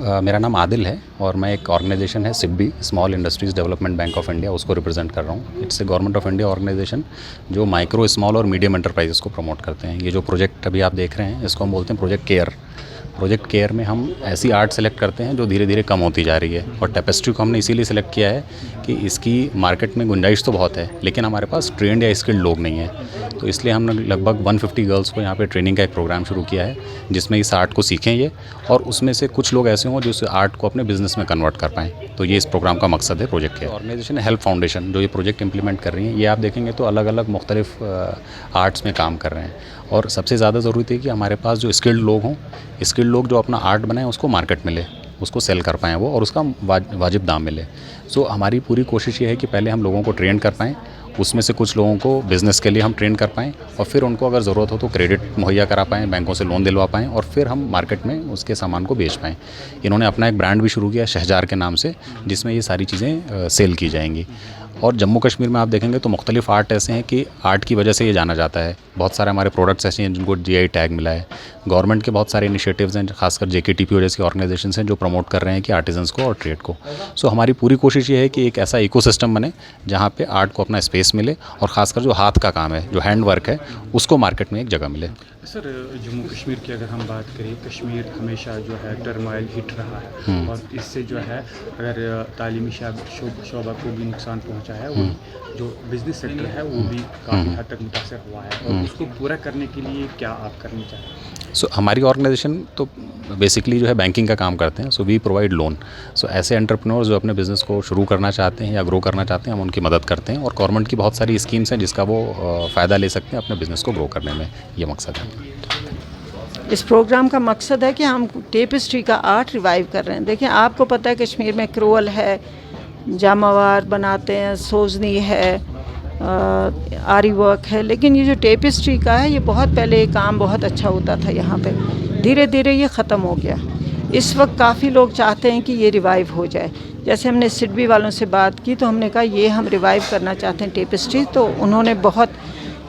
मेरा नाम आदिल है और मैं एक ऑर्गेनाइजेशन है SIDBI small industries development bank of India, उसको रिप्रेजेंट कर रहा हूँ। It's a government of India organization जो माइक्रो स्मॉल और मीडियम एंटरप्राइजेस को प्रमोट करते हैं। ये जो प्रोजेक्ट अभी आप देख रहे हैं इसको हम बोलते हैं प्रोजेक्ट केयर। प्रोजेक्ट केयर में हम ऐसी आर्ट सेलेक्ट करते हैं जो धीरे धीरे कम होती जा रही है, और टेपेस्ट्री को हमने इसीलिए सेलेक्ट किया है कि इसकी मार्केट में गुंजाइश तो बहुत है लेकिन हमारे पास ट्रेंड या स्किल्ड लोग नहीं हैं। तो इसलिए हमने लगभग 150 गर्ल्स को यहाँ पे ट्रेनिंग का एक प्रोग्राम शुरू किया है जिसमें इस आर्ट को सीखें ये, और उसमें से कुछ लोग ऐसे हों जो इस आर्ट को अपने बिजनेस में कन्वर्ट कर पाएँ। तो ये इस प्रोग्राम का मकसद है प्रोजेक्ट केयर। ऑर्गेनाइजेशन है हेल्प फाउंडेशन जो ये प्रोजेक्ट इंप्लीमेंट कर रही है। ये आप देखेंगे तो अलग अलग मुख्तलिफ आर्ट्स में काम कर रहे हैं, और सबसे ज़्यादा ज़रूरत है कि हमारे पास जो स्किल्ड लोग हों, स्किल्ड लोग जो अपना आर्ट बनाएं उसको मार्केट मिले, उसको सेल कर पाएँ वो, और उसका वाजिब दाम मिले। सो हमारी पूरी कोशिश ये है कि पहले हम लोगों को ट्रेन कर पाएँ, उसमें से कुछ लोगों को बिज़नेस के लिए हम ट्रेन कर पाएँ, और फिर उनको अगर ज़रूरत हो तो क्रेडिट मुहैया करा पाएँ, बैंकों से लोन दिलवा पाएँ, और फिर हम मार्केट में उसके सामान को बेच पाएँ। इन्होंने अपना एक ब्रांड भी शुरू किया शहजार के नाम से, जिसमें ये सारी चीज़ें सेल की जाएंगी। और जम्मू कश्मीर में आप देखेंगे तो मुख्तलिफ आर्ट ऐसे हैं कि आर्ट की वजह से ये जाना जाता है। बहुत सारे हमारे प्रोडक्ट्स ऐसे हैं जिनको GI टैग मिला है। गवर्नमेंट के बहुत सारे इनिशिएटिव्स हैं, खासकर JKTPO जैसी ऑर्गेनाइजेशंस हैं जो प्रमोट कर रहे हैं कि आर्टिजन्स को और ट्रेड को। सो हमारी पूरी कोशिश ये है कि एक ऐसा इकोसिस्टम बने जहाँ पे आर्ट को अपना स्पेस मिले, और ख़ासकर जो हाथ का काम है, जो हैंड वर्क है, उसको मार्केट में एक जगह मिले। सर, जम्मू कश्मीर की अगर हम बात करें, कश्मीर हमेशा जो है टर्माइल हिट रहा है, और इससे जो है अगर तालीमी शोबा को भी नुकसान पहुंचा है, वो जो बिज़नेस सेक्टर है वो भी काफ़ी हद तक मुतासर हुआ है, और उसको पूरा करने के लिए क्या आप करना चाहते हैं? सो हमारी ऑर्गेनाइजेशन तो बेसिकली जो है बैंकिंग का काम करते हैं। So we provide loan. So ऐसे एंटरप्रेन्योर्स जो अपने बिज़नेस को शुरू करना चाहते हैं या ग्रो करना चाहते हैं, हम उनकी मदद करते हैं, और गवर्नमेंट की बहुत सारी स्कीम्स हैं जिसका वो फ़ायदा ले सकते हैं अपने बिज़नेस को ग्रो करने में। ये मकसद है। इस प्रोग्राम का मकसद है कि हम टेपेस्ट्री का आर्ट रिवाइव कर रहे हैं। देखिए, आपको पता है कश्मीर में क्रोल है, जामावार बनाते हैं, सोजनी है, आरी वर्क है, लेकिन ये जो टेपेस्ट्री का है ये बहुत पहले ये काम बहुत अच्छा होता था यहाँ पे। धीरे धीरे ये ख़त्म हो गया। इस वक्त काफ़ी लोग चाहते हैं कि ये रिवाइव हो जाए। जैसे हमने सिडबी वालों से बात की तो हमने कहा ये हम रिवाइव करना चाहते हैं टेपेस्ट्री, तो उन्होंने बहुत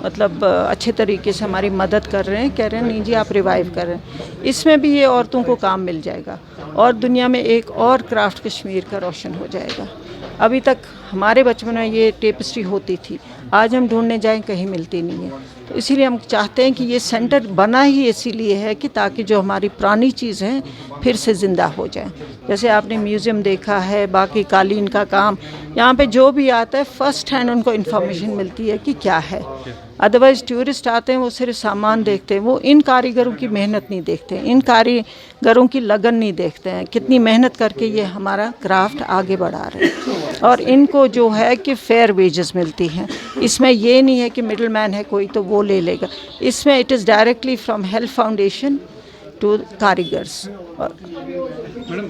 अच्छे तरीके से हमारी मदद कर रहे हैं, कह रहे हैं नहीं जी आप रिवाइव कर रहे हैं। इसमें भी ये औरतों को काम मिल जाएगा, और दुनिया में एक और क्राफ्ट कश्मीर का रोशन हो जाएगा। अभी तक हमारे बचपन में ये टेपेस्ट्री होती थी, आज हम ढूंढने जाएं कहीं मिलती नहीं है। तो इसीलिए हम चाहते हैं कि ये सेंटर बना ही इसीलिए है कि ताकि जो हमारी पुरानी चीज़ हैं फिर से ज़िंदा हो जाएं। जैसे आपने म्यूज़ियम देखा है, बाकी कालीन का काम, यहाँ पे जो भी आता है फ़र्स्ट हैंड उनको इन्फॉर्मेशन मिलती है कि क्या है। अदरवाइज़ टूरिस्ट आते हैं वो सिर्फ सामान देखते हैं, वो इन कारीगरों की मेहनत नहीं देखते हैं, इन कारीगरों की लगन नहीं देखते हैं, कितनी मेहनत करके ये हमारा क्राफ्ट आगे बढ़ा रहे हैं, और इनको जो है कि फेयर वेजेस मिलती हैं। इसमें ये नहीं है कि मिडल मैन है कोई तो वो ले लेगा, इसमें it is directly from Help Foundation to कारीगर्स। मैडम,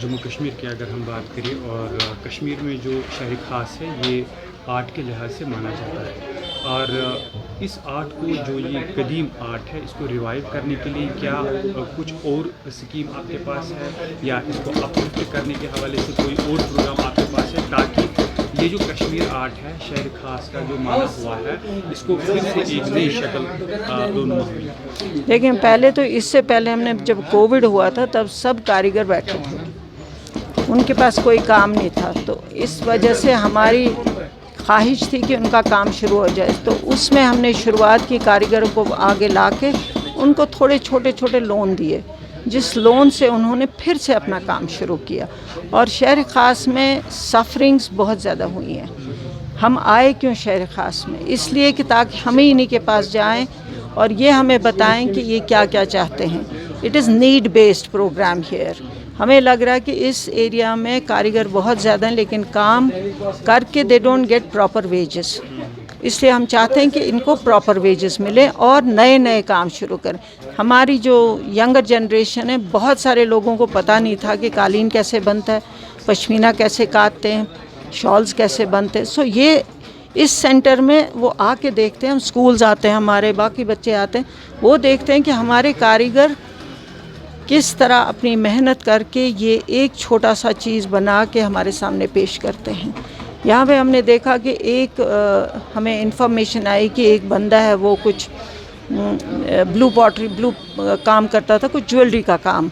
जम्मू कश्मीर की अगर हम बात करें, और कश्मीर में जो शहर खास है ये आर्ट के लिहाज से माना जाता है, और इस आर्ट को जो ये कदीम आर्ट है इसको रिवाइव करने के लिए क्या कुछ और स्कीम आपके पास है, या इसको अपलिफ्ट करने के हवाले से कोई और प्रोग्राम आपके पास है, ताकि ये जो कश्मीर आर्ट है शहर खास का जो माना हुआ है इसको फिर से एक नई शक्ल दोनों हुई? लेकिन पहले तो इससे पहले हमने जब कोविड हुआ था तब सब कारीगर बैठे थे, उनके पास कोई काम नहीं था, तो इस वजह से हमारी ख्वाहिश थी कि उनका काम शुरू हो जाए। तो उसमें हमने शुरुआत की, कारीगरों को आगे ला के उनको थोड़े छोटे छोटे लोन दिए, जिस लोन से उन्होंने फिर से अपना काम शुरू किया। और शहर ख़ास में सफरिंग्स बहुत ज़्यादा हुई हैं। हम आए क्यों शहर ख़ास में? इसलिए कि ताकि हम ही इन्हीं के पास जाएं और ये हमें बताएं कि ये क्या क्या चाहते हैं। It is need based program here. हमें लग रहा है कि इस एरिया में कारीगर बहुत ज़्यादा हैं लेकिन काम करके they don't get proper wages, इसलिए हम चाहते हैं कि इनको प्रॉपर वेजेस मिले और नए नए काम शुरू करें। हमारी जो यंगर जनरेशन है, बहुत सारे लोगों को पता नहीं था कि कालीन कैसे बनता है, पश्मीना कैसे काटते हैं, शॉल्स कैसे बनते हैं। सो ये इस सेंटर में वो आके देखते हैं, हम स्कूल्स आते हैं, हमारे बाकी बच्चे आते हैं, वो देखते हैं कि हमारे कारीगर किस तरह अपनी मेहनत करके ये एक छोटा सा चीज़ बना के हमारे सामने पेश करते हैं। यहाँ पे हमने देखा कि हमें इन्फॉर्मेशन आई कि एक बंदा है वो कुछ ब्लू काम करता था, कुछ ज्वेलरी का काम।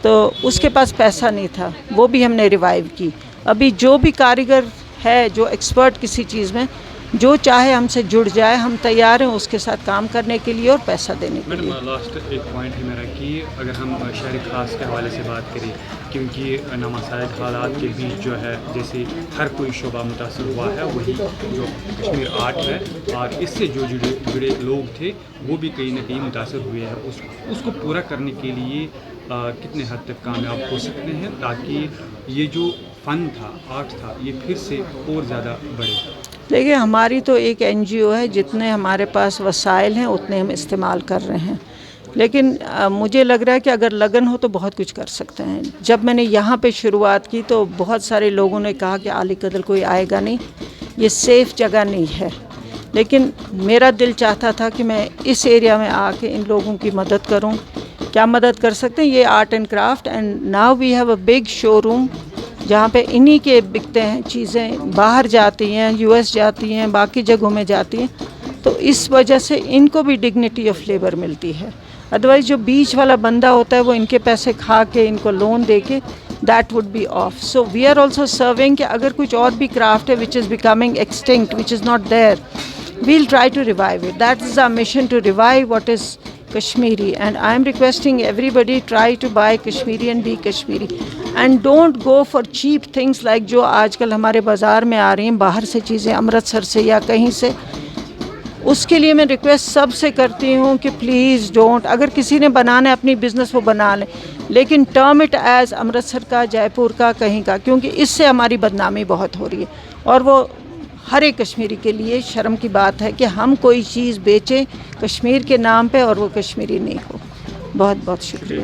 تو اس کے پاس پیسہ نہیں تھا، وہ بھی ہم نے ریوائیو کی. ابھی جو بھی کاریگر ہے جو ایکسپرٹ کسی چیز میں، جو چاہے ہم سے جڑ جائے، ہم تیار ہیں اس کے ساتھ کام کرنے کے لیے اور پیسہ دینے کے لیے. میڈم لاسٹ ایک پوائنٹ ہے میرا کہ اگر ہم شہر خاص کے حوالے سے بات کریں، کیونکہ نامساعد حالات کے بیچ جو ہے جیسے ہر کوئی شعبہ متاثر ہوا ہے، وہی جو کشمیر آرٹ ہے اور اس سے جو جڑے لوگ تھے وہ بھی کہیں نہ کہیں متاثر ہوئے ہیں. اس کو پورا کرنے کے لیے کتنے حد تک کامیاب ہو سکتے ہیں تاکہ یہ جو فن تھا، آرٹ تھا، یہ پھر سے اور زیادہ بڑھے؟ دیکھیے ہماری تو ایک این جی او ہے، جتنے ہمارے پاس وسائل ہیں اتنے ہم استعمال کر رہے ہیں، لیکن مجھے لگ رہا ہے کہ اگر لگن ہو تو بہت کچھ کر سکتے ہیں. جب میں نے یہاں پہ شروعات کی تو بہت سارے لوگوں نے کہا کہ علی قدر کوئی آئے گا نہیں، یہ سیف جگہ نہیں ہے، لیکن میرا دل چاہتا تھا کہ میں اس ایریا میں آ کے ان لوگوں کی مدد کروں. کیا مدد کر سکتے ہیں؟ یہ art and craft, and now we have a big showroom جہاں پہ انہی کے بکتے ہیں چیزیں، باہر جاتی ہیں، یو ایس جاتی ہیں، باقی جگہوں میں جاتی ہیں، تو اس وجہ سے ان کو بھی ڈگنیٹی آف لیبر ملتی ہے. ادروائز جو بیچ والا بندہ ہوتا ہے وہ ان کے پیسے کھا کے ان کو لون دے کے that would be off. So we are also serving کہ اگر کچھ اور بھی کرافٹ ہے which is becoming extinct, which is not there, we'll try to revive it. That is our mission, to revive what is Kashmiri, and I am requesting everybody try to buy Kashmiri and be Kashmiri, and don't go for cheap things like جو آج کل ہمارے بازار میں آ رہی ہیں باہر سے چیزیں، امرتسر سے یا کہیں سے. اس کے لیے میں ریکویسٹ سب سے کرتی ہوں کہ پلیز ڈونٹ، اگر کسی نے بنانا ہے اپنی بزنس وہ بنا لیں، لیکن ٹرم اٹ ایز امرتسر کا، جے پور کا، کہیں کا، کیونکہ اس سے ہماری بدنامی بہت ہو رہی ہے. اور وہ ہر ایک کشمیری کے لیے شرم کی بات ہے کہ ہم کوئی چیز بیچیں کشمیر کے نام پہ اور وہ کشمیری نہیں ہو. بہت بہت شکریہ.